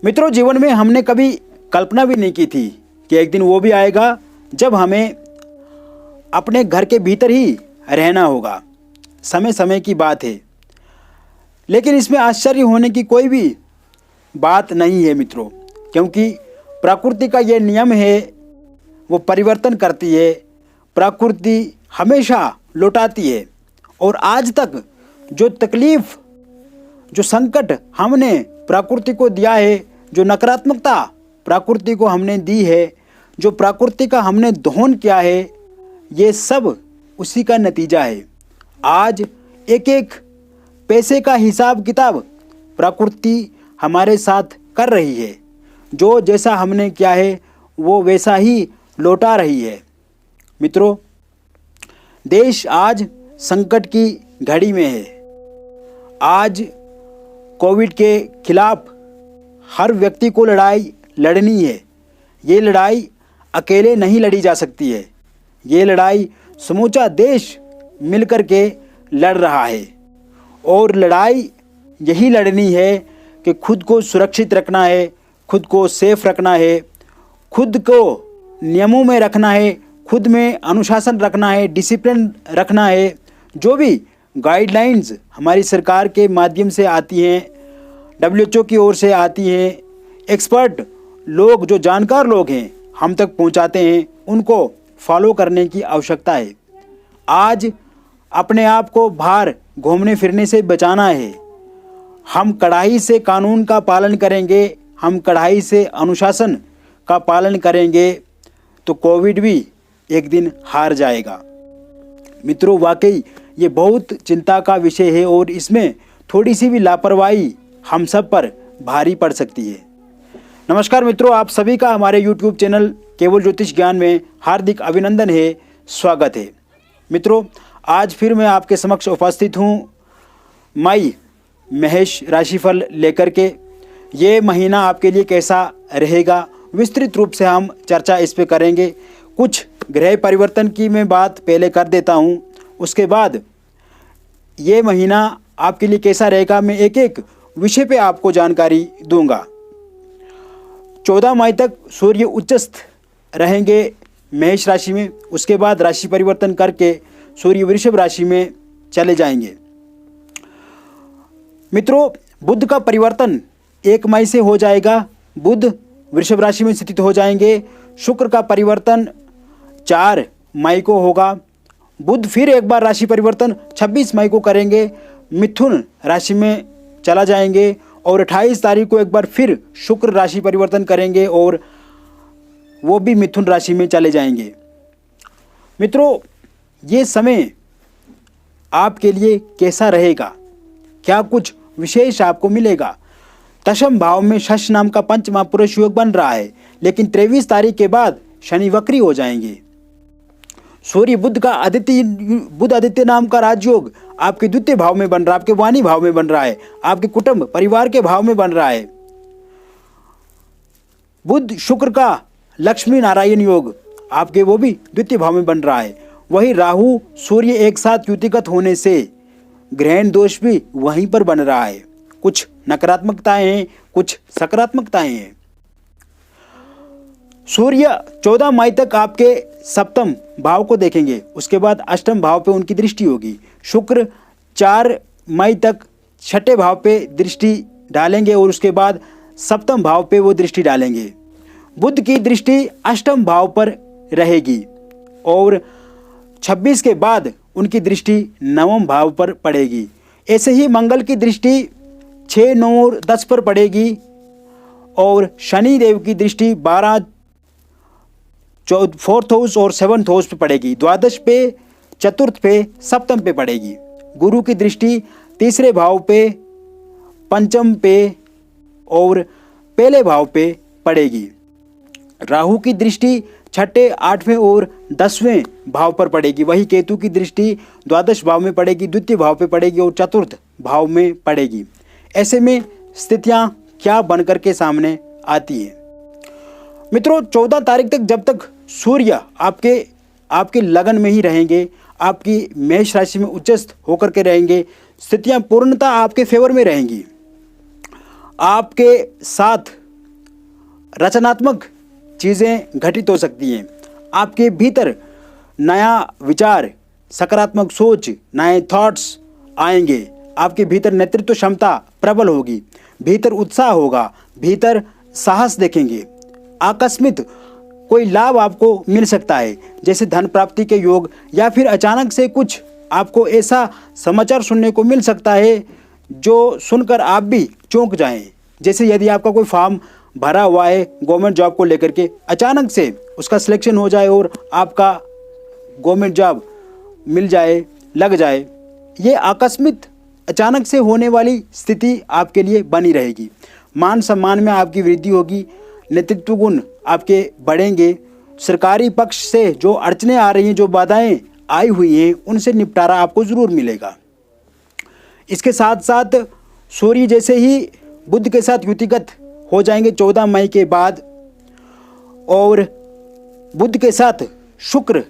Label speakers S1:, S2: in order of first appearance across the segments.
S1: मित्रों, जीवन में हमने कभी कल्पना भी नहीं की थी कि एक दिन वो भी आएगा जब हमें अपने घर के भीतर ही रहना होगा। समय समय की बात है, लेकिन इसमें आश्चर्य होने की कोई भी बात नहीं है मित्रों, क्योंकि प्रकृति का ये नियम है, वो परिवर्तन करती है। प्रकृति हमेशा लौटाती है। और आज तक जो तकलीफ, जो संकट हमने प्रकृति को दिया है, जो नकारात्मकता प्रकृति को हमने दी है, जो प्रकृति का हमने दोहन किया है, ये सब उसी का नतीजा है। आज एक एक पैसे का हिसाब किताब प्रकृति हमारे साथ कर रही है। जो जैसा हमने किया है वो वैसा ही लौटा रही है। मित्रों, देश आज संकट की घड़ी में है। आज कोविड के खिलाफ हर व्यक्ति को लड़ाई लड़नी है। ये लड़ाई अकेले नहीं लड़ी जा सकती है। ये लड़ाई समूचा देश मिलकर के लड़ रहा है। और लड़ाई यही लड़नी है कि खुद को सुरक्षित रखना है, खुद को सेफ रखना है, खुद को नियमों में रखना है, खुद में अनुशासन रखना है, डिसिप्लिन रखना है। जो भी गाइडलाइंस हमारी सरकार के माध्यम से आती हैं, WHO की ओर से आती हैं, एक्सपर्ट लोग, जो जानकार लोग हैं, हम तक पहुंचाते हैं, उनको फॉलो करने की आवश्यकता है। आज अपने आप को बाहर घूमने फिरने से बचाना है। हम कड़ाई से कानून का पालन करेंगे, हम कड़ाई से अनुशासन का पालन करेंगे तो कोविड भी एक दिन हार जाएगा। मित्रों, वाकई ये बहुत चिंता का विषय है और इसमें थोड़ी सी भी लापरवाही हम सब पर भारी पड़ सकती है। नमस्कार मित्रों, आप सभी का हमारे YouTube चैनल केवल ज्योतिष ज्ञान में हार्दिक अभिनंदन है, स्वागत है। मित्रों, आज फिर मैं आपके समक्ष उपस्थित हूँ मई मेष राशिफल लेकर के। ये महीना आपके लिए कैसा रहेगा, विस्तृत रूप से हम चर्चा इस पे करेंगे। कुछ ग्रह परिवर्तन की मैं बात पहले कर देता हूँ, उसके बाद ये महीना आपके लिए कैसा रहेगा मैं एक एक विषय पे आपको जानकारी दूंगा। 14 मई तक सूर्य उच्चस्थ रहेंगे मेष राशि में। उसके बाद राशि परिवर्तन करके सूर्य वृषभ राशि में चले जाएंगे। मित्रों, बुध का परिवर्तन 1 मई से हो जाएगा। बुध वृषभ राशि में स्थित हो जाएंगे। शुक्र का परिवर्तन 4 मई को होगा। बुध फिर एक बार राशि परिवर्तन 26 मई को करेंगे, मिथुन राशि में चला जाएंगे। और 28 तारीख को एक बार फिर शुक्र राशि परिवर्तन करेंगे और वो भी मिथुन राशि में चले जाएंगे। मित्रों, ये समय आपके लिए कैसा रहेगा, क्या कुछ विशेष आपको मिलेगा? दशम भाव में शश नाम का पंच महापुरुष योग बन रहा है, लेकिन 23 तारीख के बाद शनि वक्री हो जाएंगे। सूर्य बुध आदित्य नाम का राजयोग आपके द्वितीय भाव में बन रहा है, आपके वाणी भाव में बन रहा है, आपके कुटुंब परिवार के भाव में बन रहा है। बुध शुक्र का लक्ष्मी नारायण योग आपके वो भी द्वितीय भाव में बन रहा है। वही राहु सूर्य एक साथ युतिगत होने से ग्रहण दोष भी वहीं पर बन रहा है। कुछ नकारात्मकताएं हैं, कुछ सकारात्मकताएं हैं। सूर्य 14 मई तक आपके सप्तम भाव को देखेंगे, उसके बाद अष्टम भाव पे उनकी दृष्टि होगी। शुक्र 4 मई तक छठे भाव पे दृष्टि डालेंगे और उसके बाद सप्तम भाव पे वो दृष्टि डालेंगे। बुध की दृष्टि अष्टम भाव पर रहेगी और 26 के बाद उनकी दृष्टि नवम भाव पर पड़ेगी। ऐसे ही मंगल की दृष्टि 6, 9 और 10 पर पड़ेगी और शनि देव की दृष्टि 12, 4th हाउस और 7th हाउस पे पड़ेगी। द्वादश पे, चतुर्थ पे, सप्तम पे पड़ेगी। गुरु की दृष्टि तीसरे भाव पे, पंचम पे और पहले भाव पे पड़ेगी। राहु की दृष्टि छठे, 8वें और 10वें भाव पर पड़ेगी। वही केतु की दृष्टि द्वादश भाव में पड़ेगी, द्वितीय भाव पे पड़ेगी और चतुर्थ भाव में पड़ेगी। ऐसे में स्थितियां क्या बनकर के सामने आती है? मित्रों, 14 तारीख तक जब तक सूर्य आपके लगन में ही रहेंगे, आपकी मेष राशि में उच्चस्थ होकर के रहेंगे, स्थितियां पूर्णतः आपके फेवर में रहेंगी। आपके साथ रचनात्मक चीज़ें घटित हो सकती हैं। आपके भीतर नया विचार, सकारात्मक सोच, नए थॉट्स आएंगे। आपके भीतर नेतृत्व क्षमता प्रबल होगी, भीतर उत्साह होगा, भीतर साहस देखेंगे। आकस्मिक कोई लाभ आपको मिल सकता है, जैसे धन प्राप्ति के योग, या फिर अचानक से कुछ आपको ऐसा समाचार सुनने को मिल सकता है जो सुनकर आप भी चौंक जाएं। जैसे यदि आपका कोई फॉर्म भरा हुआ है गवर्नमेंट जॉब को लेकर के, अचानक से उसका सिलेक्शन हो जाए और आपका गवर्नमेंट जॉब मिल जाए, लग जाए। ये आकस्मिक अचानक से होने वाली स्थिति आपके लिए बनी रहेगी। मान सम्मान में आपकी वृद्धि होगी, नेतृत्व गुण आपके बढ़ेंगे। सरकारी पक्ष से जो अड़चनें आ रही हैं, जो बाधाएं आई हुई हैं, उनसे निपटारा आपको ज़रूर मिलेगा। इसके साथ साथ सूर्य जैसे ही बुध के साथ युतिगत हो जाएंगे 14 मई के बाद, और बुध के साथ शुक्र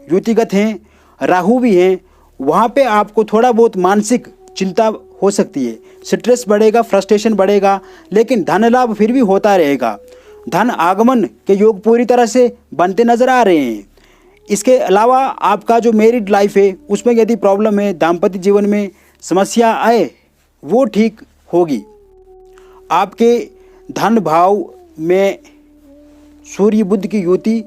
S1: युतिगत हैं, राहु भी हैं। वहाँ पे आपको थोड़ा बहुत मानसिक चिंता हो सकती है, स्ट्रेस बढ़ेगा, फ्रस्ट्रेशन बढ़ेगा, लेकिन धन लाभ फिर भी होता रहेगा। धन आगमन के योग पूरी तरह से बनते नजर आ रहे हैं। इसके अलावा आपका जो मैरिड लाइफ है उसमें यदि प्रॉब्लम है, दाम्पत्य जीवन में समस्या आए, वो ठीक होगी। आपके धन भाव में सूर्य बुध की युति,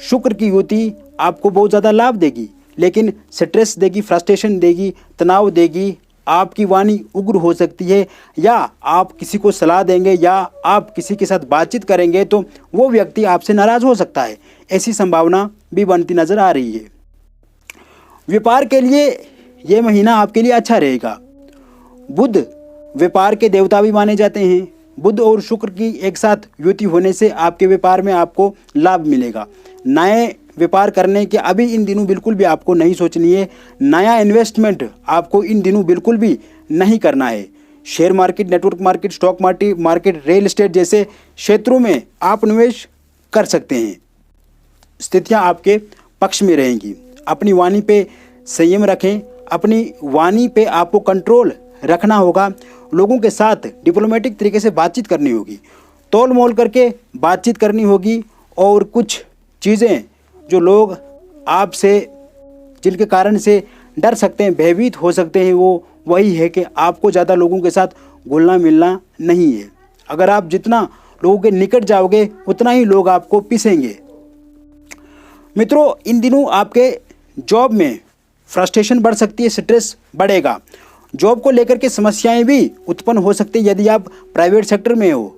S1: शुक्र की युति आपको बहुत ज़्यादा लाभ देगी, लेकिन स्ट्रेस देगी, फ्रस्ट्रेशन देगी, तनाव देगी। आपकी वाणी उग्र हो सकती है, या आप किसी को सलाह देंगे या आप किसी के साथ बातचीत करेंगे तो वो व्यक्ति आपसे नाराज़ हो सकता है। ऐसी संभावना भी बनती नज़र आ रही है। व्यापार के लिए ये महीना आपके लिए अच्छा रहेगा। बुध व्यापार के देवता भी माने जाते हैं। बुध और शुक्र की एक साथ युति होने से आपके व्यापार में आपको लाभ मिलेगा। नए व्यापार करने के अभी इन दिनों बिल्कुल भी आपको नहीं सोचनी है। नया इन्वेस्टमेंट आपको इन दिनों बिल्कुल भी नहीं करना है। Share market, network market, stock market, real estate जैसे क्षेत्रों में आप निवेश कर सकते हैं। स्थितियां आपके पक्ष में रहेंगी। अपनी वाणी पे संयम रखें, अपनी वाणी पे आपको कंट्रोल रखना होगा। लोगों के साथ डिप्लोमेटिक तरीके से बातचीत करनी होगी, तोल मोल करके बातचीत करनी होगी। और कुछ चीज़ें जो लोग आपसे, जिनके कारण से डर सकते हैं, भयभीत हो सकते हैं, वो वही है कि आपको ज़्यादा लोगों के साथ घुलना मिलना नहीं है। अगर आप जितना लोगों के निकट जाओगे उतना ही लोग आपको पीसेंगे। मित्रों, इन दिनों आपके जॉब में फ्रस्ट्रेशन बढ़ सकती है, स्ट्रेस बढ़ेगा। जॉब को लेकर के समस्याएं भी उत्पन्न हो सकती है। यदि आप प्राइवेट सेक्टर में हो,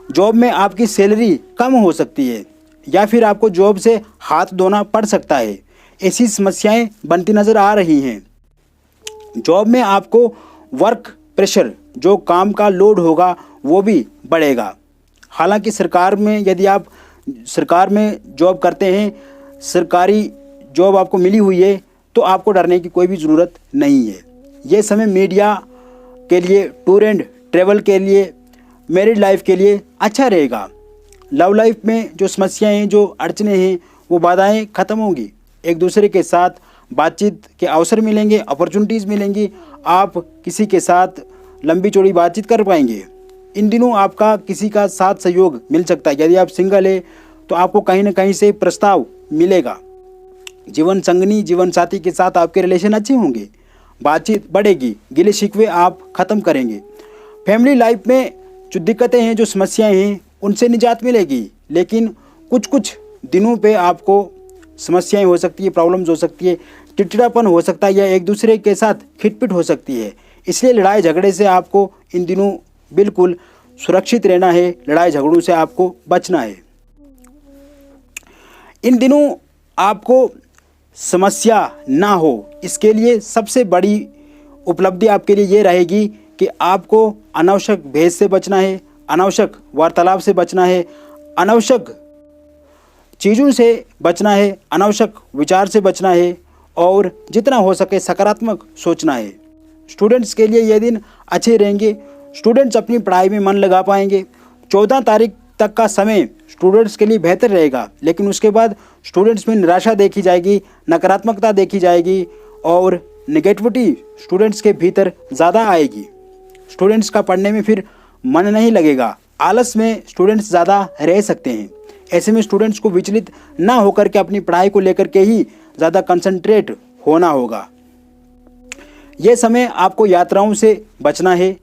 S1: जॉब में आपकी सैलरी कम हो सकती है, या फिर आपको जॉब से हाथ धोना पड़ सकता है। ऐसी समस्याएं बनती नज़र आ रही हैं। जॉब में आपको वर्क प्रेशर, जो काम का लोड होगा, वो भी बढ़ेगा। हालांकि सरकार में, यदि आप सरकार में जॉब करते हैं, सरकारी जॉब आपको मिली हुई है, तो आपको डरने की कोई भी ज़रूरत नहीं है। ये समय मीडिया के लिए, टूर एंड ट्रैवल के लिए, मैरिड लाइफ के लिए अच्छा रहेगा। लव लाइफ में जो समस्याएं हैं, जो अड़चनें हैं, वो बाधाएं खत्म होंगी। एक दूसरे के साथ बातचीत के अवसर मिलेंगे, अपॉर्चुनिटीज़ मिलेंगी। आप किसी के साथ लंबी चौड़ी बातचीत कर पाएंगे। इन दिनों आपका किसी का साथ सहयोग मिल सकता है। यदि आप सिंगल है तो आपको कहीं ना कहीं से प्रस्ताव मिलेगा। जीवन संगनी, जीवन साथी के साथ आपके रिलेशन अच्छे होंगे, बातचीत बढ़ेगी, गिले शिकवे आप ख़त्म करेंगे। फैमिली लाइफ में जो दिक्कतें हैं, जो समस्याएं हैं, उनसे निजात मिलेगी। लेकिन कुछ दिनों पे आपको समस्याएं हो सकती है, प्रॉब्लम्स हो सकती है, चिड़चिड़ापन हो सकता है, या एक दूसरे के साथ खिटपिट हो सकती है। इसलिए लड़ाई झगड़े से आपको इन दिनों बिल्कुल सुरक्षित रहना है। लड़ाई झगड़ों से आपको बचना है। इन दिनों आपको समस्या ना हो, इसके लिए सबसे बड़ी उपलब्धि आपके लिए ये रहेगी कि आपको अनावश्यक भेद से बचना है, अनावश्यक वार्तालाप से बचना है, अनावश्यक चीज़ों से बचना है, अनावश्यक विचार से बचना है, और जितना हो सके सकारात्मक सोचना है। स्टूडेंट्स के लिए ये दिन अच्छे रहेंगे। स्टूडेंट्स अपनी पढ़ाई में मन लगा पाएंगे। 14 तारीख तक का समय स्टूडेंट्स के लिए बेहतर रहेगा, लेकिन उसके बाद स्टूडेंट्स में निराशा देखी जाएगी, नकारात्मकता देखी जाएगी, और नेगेटिविटी स्टूडेंट्स के भीतर ज़्यादा आएगी। स्टूडेंट्स का पढ़ने में फिर मन नहीं लगेगा, आलस में स्टूडेंट्स ज़्यादा रह सकते हैं। ऐसे में स्टूडेंट्स को विचलित ना होकर के अपनी पढ़ाई को लेकर के ही ज़्यादा कंसंट्रेट होना होगा। यह समय आपको यात्राओं से बचना है,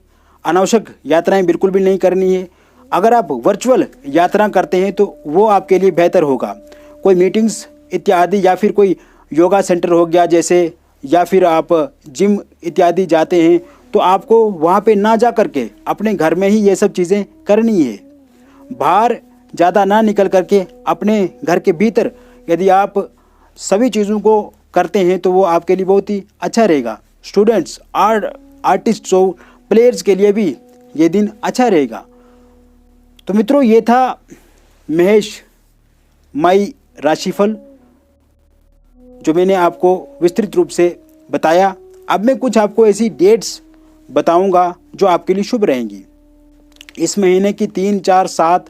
S1: अनावश्यक यात्राएं बिल्कुल भी नहीं करनी है। अगर आप वर्चुअल यात्रा करते हैं तो वो आपके लिए बेहतर होगा। कोई मीटिंग्स इत्यादि या फिर कोई योगा सेंटर हो गया जैसे, या फिर आप जिम इत्यादि जाते हैं तो आपको वहाँ पे ना जा करके अपने घर में ही ये सब चीज़ें करनी है। बाहर ज़्यादा ना निकल करके अपने घर के भीतर यदि आप सभी चीज़ों को करते हैं तो वो आपके लिए बहुत ही अच्छा रहेगा। स्टूडेंट्स, आर्टिस्ट्स और प्लेयर्स के लिए भी ये दिन अच्छा रहेगा। तो मित्रों, ये था महेश मई राशिफल जो मैंने आपको विस्तृत रूप से बताया। अब मैं कुछ आपको ऐसी डेट्स बताऊंगा जो आपके लिए शुभ रहेंगी। इस महीने की 3, 4, 7,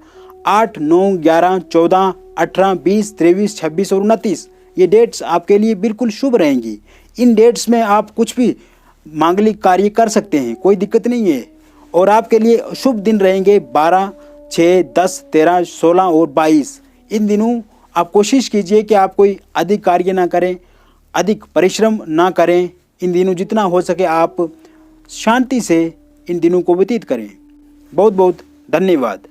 S1: 8, 9, 11, 14, 18, 20, 23, 26 और 29 ये डेट्स आपके लिए बिल्कुल शुभ रहेंगी। इन डेट्स में आप कुछ भी मांगलिक कार्य कर सकते हैं, कोई दिक्कत नहीं है। और आपके लिए शुभ दिन रहेंगे 12, 6, 10, 13, 16 और 22। इन दिनों आप कोशिश कीजिए कि आप कोई अधिक कार्य ना करें, अधिक परिश्रम ना करें। इन दिनों जितना हो सके आप शांति से इन दिनों को व्यतीत करें। बहुत बहुत धन्यवाद।